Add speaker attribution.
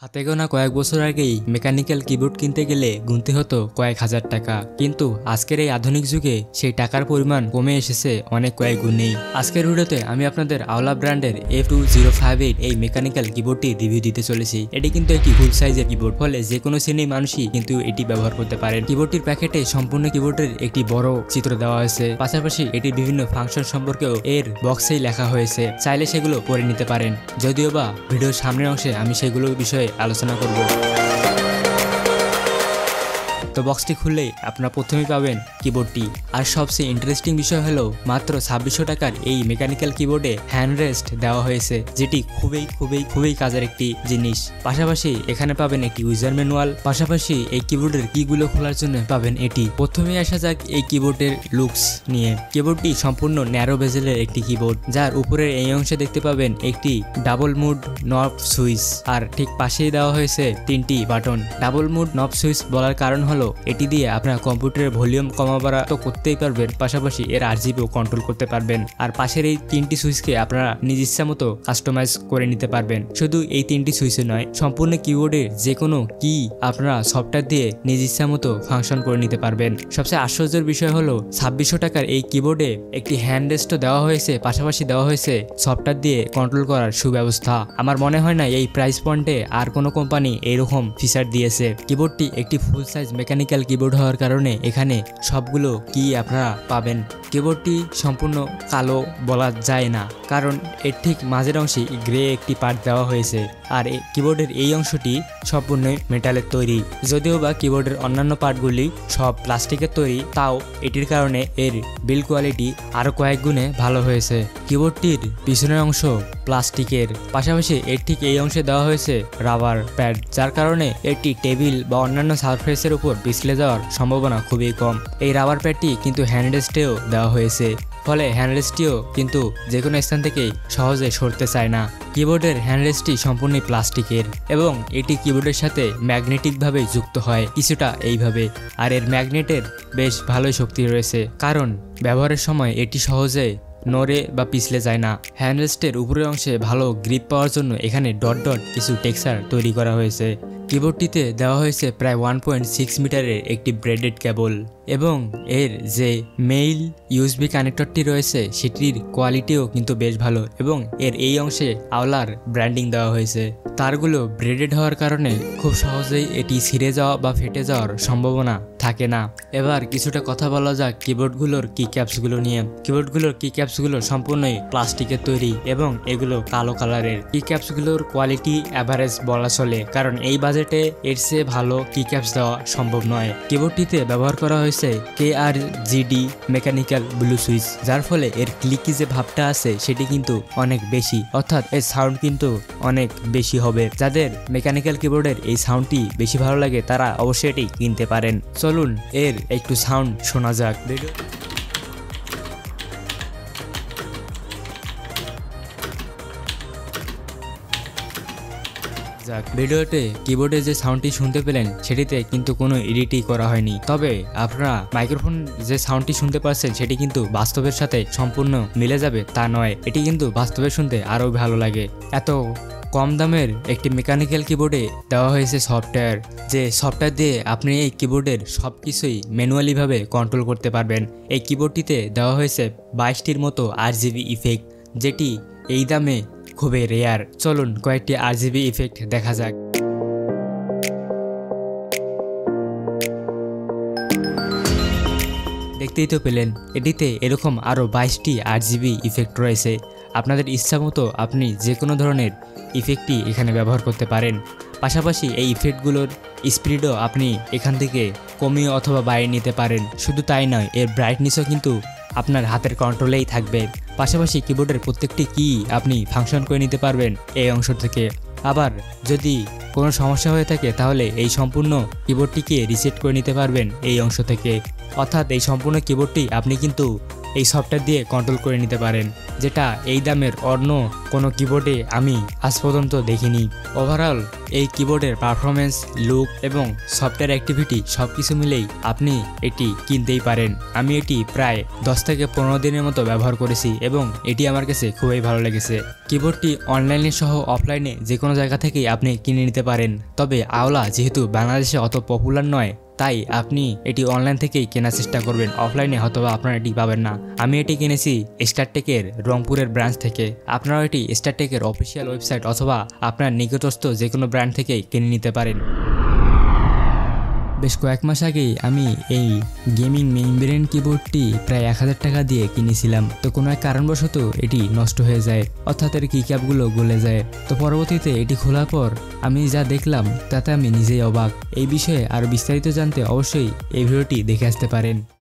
Speaker 1: হাতে গোনা কয়েক বছর আগেই মেকানিক্যাল কিবোর্ড কিনতে গেলে গুনতে হতো কয়েক হাজার টাকা, কিন্তু আজকের এই আধুনিক যুগে সেই টাকার পরিমাণ কমে এসেছে অনেক কয়েক গুণেই। আজকের ভিডিওতে আমি আপনাদের আওলা ব্র্যান্ডের F2058 এই মেকানিক্যাল কিবোর্ডটি রিভিউ দিতে চলেছি। এটি কিন্তু একটি ফুল সাইজের কিবোর্ড, ফলে যে কোনো শ্রেণীর মানুষই কিন্তু এটি ব্যবহার করতে পারেন। কিবোর্ডটির প্যাকেটে সম্পূর্ণ কিবোর্ডের একটি বড় চিত্র দেওয়া হয়েছে, পাশাপাশি এটির বিভিন্ন ফাংশন সম্পর্কেও এর বক্সেই লেখা হয়েছে, চাইলে সেগুলো পড়ে নিতে পারেন। যদিও বা ভিডিওর সামনের অংশে আমি সেগুলোর বিষয়ে আলোচনা করব। তো বক্সটি খুললেই আপনারা প্রথমেই পাবেন কিবোর্ডটি। আর সবচেয়ে ইন্টারেস্টিং বিষয় হলো মাত্র 2600 টাকার এই মেকানিক্যাল কিবোর্ডে হ্যান্ড রেস্ট দেওয়া হয়েছে, যেটি খুবই কাজের একটি জিনিস। পাশাপাশি এখানে পাবেন একটি ইউজার ম্যানুয়াল, পাশাপাশি এই কিবোর্ডের কিগুলো খোলার জন্য পাবেন এটি। প্রথমেই আসা যাক এই কিবোর্ডের লুকস নিয়ে। কিবোর্ডটি সম্পূর্ণ ন্যারো বেজেলের একটি কিবোর্ড, যার উপরের এই অংশে দেখতে পাবেন একটি ডাবল মুড নব সুইচ, আর ঠিক পাশেই দেওয়া হয়েছে 3টি বাটন। ডাবল মুড নব সুইচ বলার কারণ হলো এটি দিয়ে আপনারা কম্পিউটারের ভলিউম কমা বাড়া তো করতেই পারবেন, পাশাপাশি এর RGBও কন্ট্রোল করতে পারবেন। আর পাশের এই 3টি সুইচকে আপনারা নিজ ইচ্ছা মতো কাস্টমাইজ করে নিতে পারবেন। শুধু এই 3টি সুইচে নয়, সম্পূর্ণ কিবোর্ডের যে কোনো কি আপনারা সফটওয়্যার দিয়ে নিজ ইচ্ছা মতো ফাংশন করে নিতে পারবেন। সবচেয়ে আশ্চর্যের বিষয় হলো 2600 টাকার এই কিবোর্ডে একটি হ্যান্ড রেস্টও দেওয়া হয়েছে, পাশাপাশি দেওয়া হয়েছে সফটওয়্যার দিয়ে কন্ট্রোল করার সুব্যবস্থা। আমার মনে হয় না এই প্রাইস পয়েন্টে আর কোনো কোম্পানি এরকম ফিচার দিয়েছে। কিবোর্ডটি একটি ফুল সাইজ মেকানিক্যাল কিবোর্ড হওয়ার কারণে এখানে সবগুলো কি আপনারা পাবেন। কিবোর্ডটি সম্পূর্ণ কালো বলা যায় না, কারণ এর ঠিক মাঝের অংশে গ্রে একটি পার্ট দেওয়া হয়েছে, আর কিবোর্ডের এই অংশটি সম্পূর্ণ মেটালের তৈরি। যদিও বা কিবোর্ডের অন্যান্য পার্টগুলি সব প্লাস্টিকের তৈরি, তাও এটির কারণে এর বিল্ড কোয়ালিটি আরও কয়েক গুণে ভালো হয়েছে। কিবোর্ডটির পিছনের অংশ প্লাস্টিকের, পাশাপাশি এর ঠিক এই অংশে দেওয়া হয়েছে রাবার প্যাড, যার কারণে এটি টেবিল বা অন্যান্য সারফেসের উপর পিছলে যাওয়ার সম্ভাবনা খুবই কম। এই রাবার প্যাডটি কিন্তু হ্যান্ডরেস্টেও দেওয়া হয়েছে, ফলে হ্যান্ডরেস্টটিও কিন্তু যে কোনো স্থান থেকেই সহজে সরতে চায় না। কিবোর্ডের হ্যান্ডরেস্টটি সম্পূর্ণই প্লাস্টিকের এবং এটি কিবোর্ডের সাথে ম্যাগনেটিকভাবে যুক্ত হয় কিছুটা এইভাবে, আর এর ম্যাগনেটের বেশ ভালোই শক্তি রয়েছে, কারণ ব্যবহারের সময় এটি সহজে নড়ে বা পিছলে যায় না। হ্যান্ডরেস্টের উপরের অংশে ভালো গ্রিপ পাওয়ার জন্য এখানে ডট কিছু টেক্সচার তৈরি করা হয়েছে। কিবোর্ডটিতে দেওয়া হয়েছে প্রায় 1.6 মিটারের একটি ব্রেডেড কেবল, এবং এর যে মেইল USB কানেক্টরটি রয়েছে সেটির কোয়ালিটিও কিন্তু বেশ ভালো, এবং এর এই অংশে আওলার ব্র্যান্ডিং দেওয়া হয়েছে। তারগুলো ব্রেডেড হওয়ার কারণে খুব সহজেই এটি ছিঁড়ে যাওয়া বা ফেটে যাওয়ার সম্ভাবনা থাকে না। এবার কিছুটা কথা বলা যাক কিবোর্ডগুলোর কি ক্যাপসগুলো নিয়ে। কিবোর্ডগুলোর কি ক্যাপসগুলো সম্পূর্ণই প্লাস্টিকের তৈরি এবং এগুলো কালো কালারের। কি ক্যাপসগুলোর কোয়ালিটি অ্যাভারেজ বলা চলে, কারণ এই বাজেটে এর চেয়ে ভালো কি ক্যাপস দেওয়া সম্ভব নয়। কিবোর্ডটিতে ব্যবহার করা হয়েছে KRGD মেকানিক্যাল ব্লু সুইচ, যার ফলে এর ক্লিকি যে ভাবটা আছে সেটি কিন্তু অনেক বেশি, অর্থাৎ এর সাউন্ড কিন্তু অনেক বেশি হবে। যাদের মেকানিক্যাল কিবোর্ডের এই সাউন্ডটি বেশি ভালো লাগে তারা অবশ্যই এটি কিনতে পারেন। চলুন এর একটু সাউন্ড শোনা যাক। ভিডিওতে কিবোর্ডে যে সাউন্ডটি শুনতে পেলেন সেটিতে কিন্তু কোনো এডিটই করা হয়নি, তবে আপনারা মাইক্রোফোন যে সাউন্ডটি শুনতে পাচ্ছেন সেটি কিন্তু বাস্তবের সাথে সম্পূর্ণ মিলে যাবে তা নয়, এটি কিন্তু বাস্তবে শুনতে আরও ভালো লাগে। এত কম দামের একটি মেকানিক্যাল কিবোর্ডে দেওয়া হয়েছে সফটওয়্যার, যে সফটওয়্যার দিয়ে আপনি এই কিবোর্ডের সব কিছুই ম্যানুয়ালিভাবে কন্ট্রোল করতে পারবেন। এই কিবোর্ডটিতে দেওয়া হয়েছে 22টির মতো RGB ইফেক্ট, যেটি এই দামে খুবই রেয়ার। চলুন কয়েকটি RGB ইফেক্ট দেখা যাক। দেখতেই তো পেলেন, এটিতে এরকম আরও 22টি RGB ইফেক্ট রয়েছে। আপনাদের ইচ্ছা মতো আপনি যে কোনো ধরনের ইফেক্টই এখানে ব্যবহার করতে পারেন। পাশাপাশি এই ইফেক্টগুলোর স্পিডও আপনি এখান থেকে কমিয়ে অথবা বাড়িয়ে নিতে পারেন। শুধু তাই নয়, এর ব্রাইটনেসও কিন্তু আপনার হাতের কন্ট্রোলেই থাকবে। পাশাপাশি কিবোর্ডের প্রত্যেকটি কি আপনি ফাংশন করে নিতে পারবেন এই অংশ থেকে। আবার যদি কোনো সমস্যা হয়ে থাকে তাহলে এই সম্পূর্ণ কিবোর্ডটিকে রিসেট করে নিতে পারবেন এই অংশ থেকে, অর্থাৎ এই সম্পূর্ণ কিবোর্ডটি আপনি কিন্তু এই সফটওয়্যার দিয়ে কন্ট্রোল করে নিতে পারেন, যেটা এই দামের অন্য কোনো কিবোর্ডে আমি আজ পর্যন্ত দেখিনি। ওভারঅল এই কিবোর্ডের পারফরমেন্স, লুক এবং সফটওয়্যার অ্যাক্টিভিটি সবকিছু মিলেই আপনি এটি কিনতেই পারেন। আমি এটি প্রায় 10 থেকে 15 দিনের মতো ব্যবহার করেছি এবং এটি আমার কাছে খুবই ভালো লেগেছে। কিবোর্ডটি অনলাইনে সহ অফলাইনে যে কোনো জায়গা থেকেই আপনি কিনে নিতে পারেন। তবে আওলা যেহেতু বাংলাদেশে অত পপুলার নয়, তাই আপনি এটি অনলাইন থেকেই কেনার চেষ্টা করবেন, অফলাইনে হয়তোবা আপনারা এটি পাবেন না। আমি এটি কিনেছি স্টারটেকের রংপুরের ব্রাঞ্চ থেকে। আপনারাও এটি স্টারটেকের অফিসিয়াল ওয়েবসাইট অথবা আপনার নিকটস্থ যে কোনো ব্র্যান্ড থেকেই কিনে নিতে পারেন। বেশ কয়েক মাস আগেই আমি এই গেমিং মেইন কিবোর্ডটি প্রায় 1000 টাকা দিয়ে কিনেছিলাম। তো কোনো এক কারণবশত এটি নষ্ট হয়ে যায়, অর্থাৎ এর কিক্যাপগুলো গলে যায়। তো পরবর্তীতে এটি খোলার পর আমি যা দেখলাম তাতে আমি নিজেই অবাক। এই বিষয়ে আরও বিস্তারিত জানতে অবশ্যই এই ভিডিওটি দেখে আসতে পারেন।